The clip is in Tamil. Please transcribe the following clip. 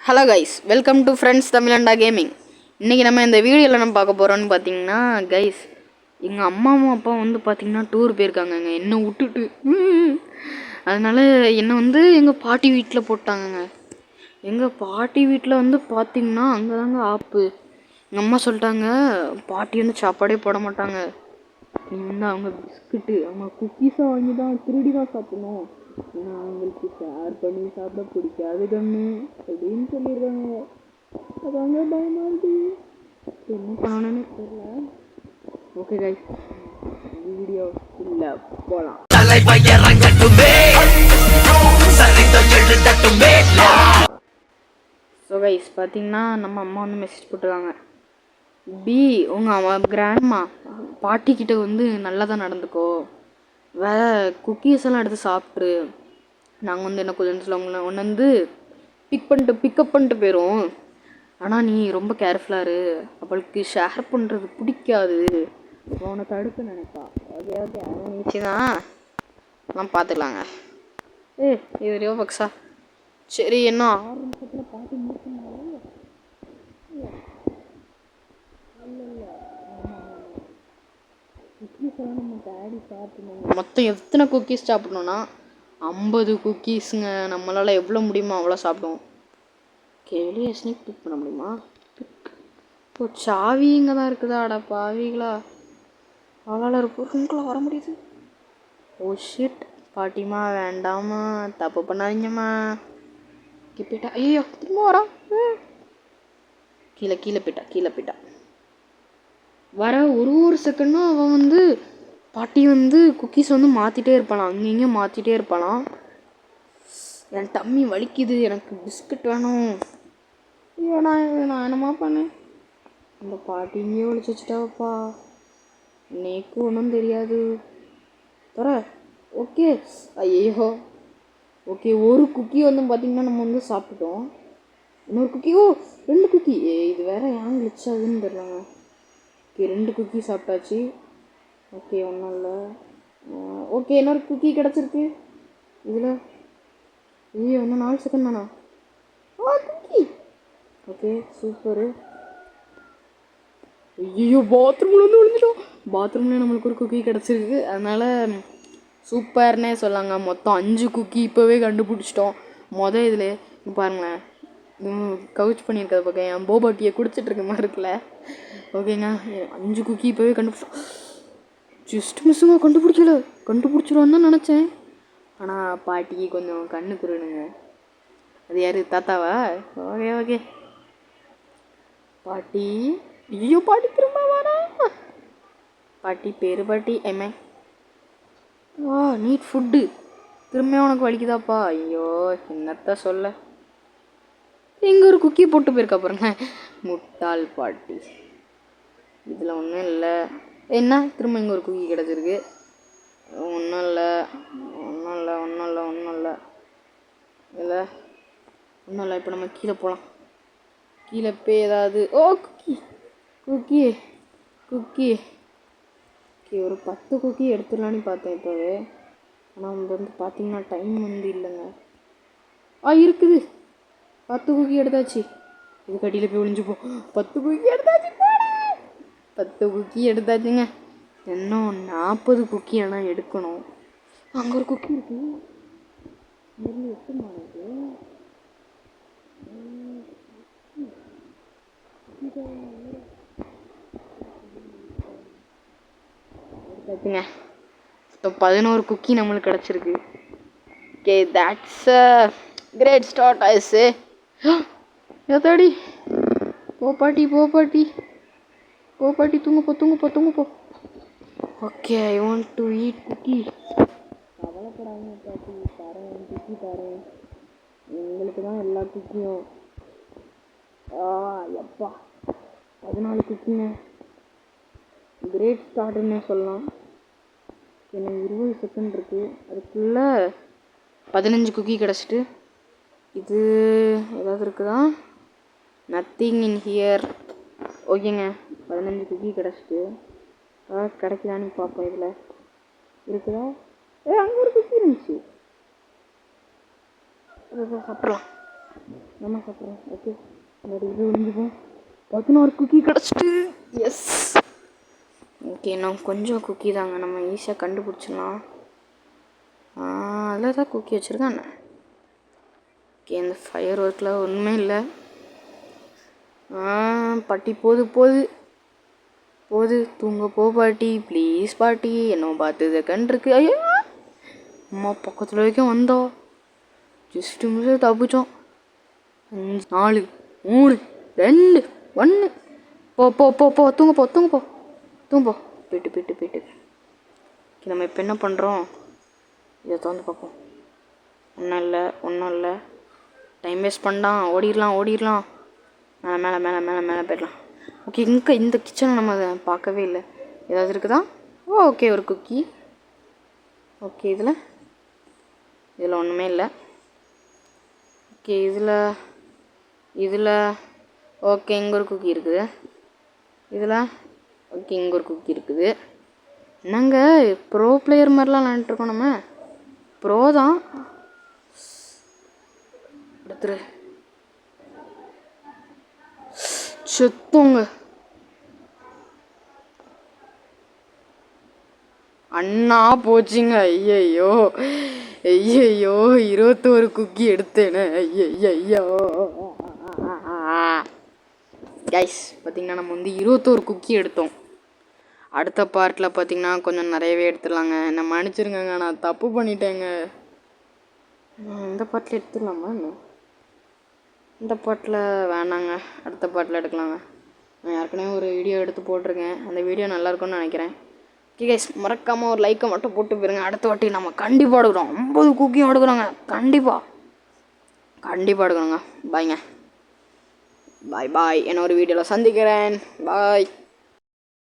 Hello guys, welcome to friends Tamilanda gaming. இன்றைக்கி நம்ம இந்த வீடியோவில் நம்ம பார்க்க போகிறோன்னு பார்த்தீங்கன்னா கைஸ், எங்கள் அம்மாவும் அப்பா வந்து பார்த்திங்கன்னா டூர் போயிருக்காங்கங்க என்னை விட்டுட்டு. அதனால் என்னை வந்து எங்கள் பாட்டி வீட்டில் போட்டாங்கங்க. எங்கள் பாட்டி வீட்டில் வந்து பார்த்திங்கன்னா அங்கே தாங்க ஆப்பு. எங்கள் அம்மா சொல்லிட்டாங்க, பாட்டி வந்து சாப்பாடே போட மாட்டாங்க, நீ வந்து அவங்க பிஸ்கட்டு அவங்க குக்கீஸை வாங்கி தான் திருடி தான் சாப்பிடணும், ஏன்னா அவங்களுக்கு ஷேர் பண்ணி சாப்பிட பிடிக்காது கண்ணு அப்படின்னு சொல்லிடுறாங்க. அதாங்க பயமாகுது, என்ன பண்ணணும்னு தெரியல. ஓகே கைஸ், வீடியோ இல்லை போகலாம். ஸோ கைஸ் பார்த்தீங்கன்னா நம்ம அம்மா வந்து மெசேஜ் போட்டுருக்காங்க, உங்கள் கிராண்ட்மா பாட்டிக்கிட்ட வந்து நல்லா தான் நடந்துக்கோ, வேறு குக்கீஸ் எல்லாம் எடுத்து சாப்பிட்ரு, நாங்கள் வந்து என்ன கொஞ்சம் சொல்லுவாங்களே ஒன்று வந்து பிக்கப் பண்ணிட்டு போயிடும், ஆனால் நீ ரொம்ப கேர்ஃபுல்லாக இரு, அவளுக்கு ஷேர் பண்ணுறது பிடிக்காது, அவனை தடுக்க நினைப்பா. ஓகே ஓகே நினச்சிதான் நான் பார்த்துக்கலாங்க. இது ரியோ பக்ஸா சரி, என்ன 6 நிமிஷத்தில் பாட்டி முடிச்சுனாலே குக்கீஸ் எல்லாம் நம்ம டேடி சாப்பிடணும். மொத்தம் எத்தனை குக்கீஸ் சாப்பிடணும்னா 50 குக்கீஸுங்க. நம்மளால் எவ்வளோ முடியுமோ அவ்வளோ சாப்பிடுவோம். வெளியே ஸ்னிக் பிக் பண்ண முடியுமா? இப்போ சாவி இங்கே தான் இருக்குதா? அடா பாவிங்களா, அவளால் ரூம்குள்ளே வர முடியுது. ஓ ஷிட், பாட்டிமா வேண்டாமா, தப்பு பண்ணாதீங்கம்மா. போயிட்டா, ஐயோ திரும்ப வரா, கீழே போயிட்டா. வர ஒரு செகண்டும் அவன் வந்து பாட்டி வந்து குக்கீஸ் வந்து மாற்றிட்டே இருப்பாளாம், அங்கேயும் மாற்றிட்டே இருப்பாளாம். என் டம்மி வலிக்குது, எனக்கு பிஸ்கட் வேணும். ஐயோ நான் என்னம்மா பண்ணேன், அந்த பாட்டி இங்கேயே ஒழிச்சு வச்சுட்டாப்பா, நேக்கு ஒன்றும் தெரியாது தர. ஓகே ஐயோ ஓகே, ஒரு குக்கி வந்து பார்த்திங்கன்னா நம்ம வந்து சாப்பிட்டோம், இன்னொரு குக்கி, 2 குக்கி, இது வேறு ஏன் கிளிச்சாதுன்னு தெரிலங்க. ஓகே 2 குக்கி சாப்பிட்டாச்சு. ஓகே ஒன்றும் இல்லை. ஓகே இன்னொரு குக்கி கிடச்சிருக்கு இதில். ஐயோ இன்னும் 4 செகண்ட் தானா? குக்கி. Okay super. ஐயோ பாத்ரூமில் வந்து விழுந்துட்டோம். பாத்ரூம்லேயே நம்மளுக்கு ஒரு குக்கி கிடச்சிருக்கு, அதனால் சூப்பர்னே சொல்லாங்க. மொத்தம் 5 குக்கி இப்போவே கண்டுபிடிச்சிட்டோம். இதில் பாருங்களேன், கவுச் பண்ணியிருக்கிறத பார்க்க என் போபாட்டியை குடிச்சிட்ருக்க மாதிரி இருக்குல்ல. ஓகேங்க 5 குக்கி இப்போவே கண்டுபிடிச்சோம். ஜஸ்ட் மிஸ்ஸுங்க, கண்டுபிடிச்சிருவான்னு தான் நினச்சேன், ஆனால் பாட்டிக்கு கொஞ்சம் கண்ணு குருணுங்க. அது யார், தாத்தாவா? ஓகே பாட்டி. ஐயோ பாட்டி திரும்ப வரா, பாட்டி பேரு பாட்டி எம்ஏ. நீட் ஃபுட்டு, திரும்ப உனக்கு வலிக்குதாப்பா? ஐயோ என்னத்த சொல்ல, இங்கே ஒரு குக்கி போட்டு போயிருக்கா பாருங்க, முட்டாள் பாட்டி. இதில் ஒன்றும் இல்லை, என்ன திரும்ப இங்கே ஒரு குக்கி கிடச்சிருக்கு. ஒன்றும் இல்லை இல்லை இப்போ நம்ம கீழே போகலாம். கீழே போய் ஏதாவது குக்கி ஓகே ஒரு 10 குக்கி எடுத்துடலான்னு பார்த்தேன் இப்போவே, ஆனால் வந்து பார்த்திங்கன்னா டைம் வந்து இல்லைங்க. இருக்குது 10 குக்கி எடுத்தாச்சு. இது கட்டியில் போய் ஒழிஞ்சுப்போம். 10 குக்கி எடுத்தாச்சு, 10 குக்கி எடுத்தாச்சுங்க. இன்னும் 40 குக்கி ஆனால் எடுக்கணும். அங்கே ஒரு குக்கி இருக்கு, எடுத்தாச்சுங்க. ஸோ 11 குக்கி நம்மளுக்கு கிடச்சிருக்கு. Okay that's a great start ஆயிடுச்சு. ஏதாடி போ பாட்டி தூங்க போ. Okay I want to eat cookie. கவலைப்படாதீங்க பாட்டி, தரேன் குக்கி தரேன், உங்களுக்கு தான் எல்லா குக்கியும். எப்பா 14 குக்கிங்க, கிரேட் ஸ்டார்ட்னே சொல்லலாம். எனக்கு 20 செகண்ட் இருக்குது, அதுக்குள்ளே 15 குக்கி கிடச்சிட்டு. இது ஏதாவது இருக்குதா? Nothing in here. ஓகேங்க 15 குக்கி கிடச்சிட்டு. கிடைக்குதான்னு பார்ப்போம், இதில் இருக்குதா? அங்கே ஒரு குக்கி இருந்துச்சு, சாப்பிட்றலாம். நம்ம சாப்பிட்றோம். ஓகே, இது விழுந்துப்போம். 16 குக்கி கிடச்சிட்டு. எஸ். ஓகே, நான் கொஞ்சம் குக்கி தாங்க, நம்ம ஈஸியாக கண்டுபிடிச்சிடலாம். அதில் தான் குக்கி வச்சுருக்கேன். ஓகே, இந்த ஃபயர் ஒர்க்கில் ஒன்றுமே இல்லை. பாட்டி போது போது போது தூங்க போ பாட்டி, ப்ளீஸ் பாட்டி, என்ன 10 செகண்ட் இருக்குது. ஐயோ அம்மா பக்கத்தில் வரைக்கும் வந்தோம். ஜஸ்ட் மினிட்ஸ் தப்பிச்சோம். 5 4 3 2 1. போ போ போ போ தூங்க போ தூங்க போ தூங்க போ. போயிட்டு ஓகே, நம்ம இப்போ என்ன பண்ணுறோம், இதை திறந்து பார்ப்போம். ஒன்றும் இல்லை. டைம் வேஸ்ட் பண்ணான். ஓடிடலாம். மேலே போயிடலாம். ஓகே, இந்த கிச்சனை நம்ம அதை பார்க்கவே இல்லை. ஏதாவது இருக்குதா? ஓகே, ஒரு குக்கி. ஓகே, இதில் ஒன்றுமே இல்லை. ஓகே, இதில் ஓகே, இங்கே ஒரு குக்கி இருக்குது. இதில் ஓகே, இங்கே ஒரு குக்கி இருக்குது. என்னங்க ப்ரோ பிளேயர் மாதிரிலாம் விளாண்டுருக்கோம். நம்ம ப்ரோ தான். எடுத்துரு. செத்தோங்க. அண்ணா போச்சுங்க. ஐயையோ 21 குக்கி எடுத்தேனே. ஐயையோ கைஸ், பார்த்திங்கன்னா நம்ம வந்து 21 குக்கி எடுத்தோம். அடுத்த பார்ட்டில் பார்த்திங்கன்னா கொஞ்சம் நிறையவே எடுத்துடலாங்க. என்ன மன்னிச்சிருங்க, நான் தப்பு பண்ணிட்டேங்க. இந்த பார்ட்டில் எடுத்துடலாமா? இந்த பாட்டில் வேணாங்க, அடுத்த பாட்டில் எடுக்கலாங்க. நான் ஏற்கனவே ஒரு வீடியோ எடுத்து போட்டிருக்கேன். அந்த வீடியோ நல்லாயிருக்கும்னு நினைக்கிறேன். ஓகே கைஸ், மறக்காமல் ஒரு லைக்கை மட்டும் போட்டு போயிருங்க. அடுத்த வாட்டி நம்ம கண்டிப்பாக எடுக்கிறோம். 50 குக்கியும் எடுக்கிறோங்க. கண்டிப்பாக எடுக்கிறோங்க. பாய்ங்க. பாய். என்ன ஒரு வீடியோவில் சந்திக்கிறேன். பாய்.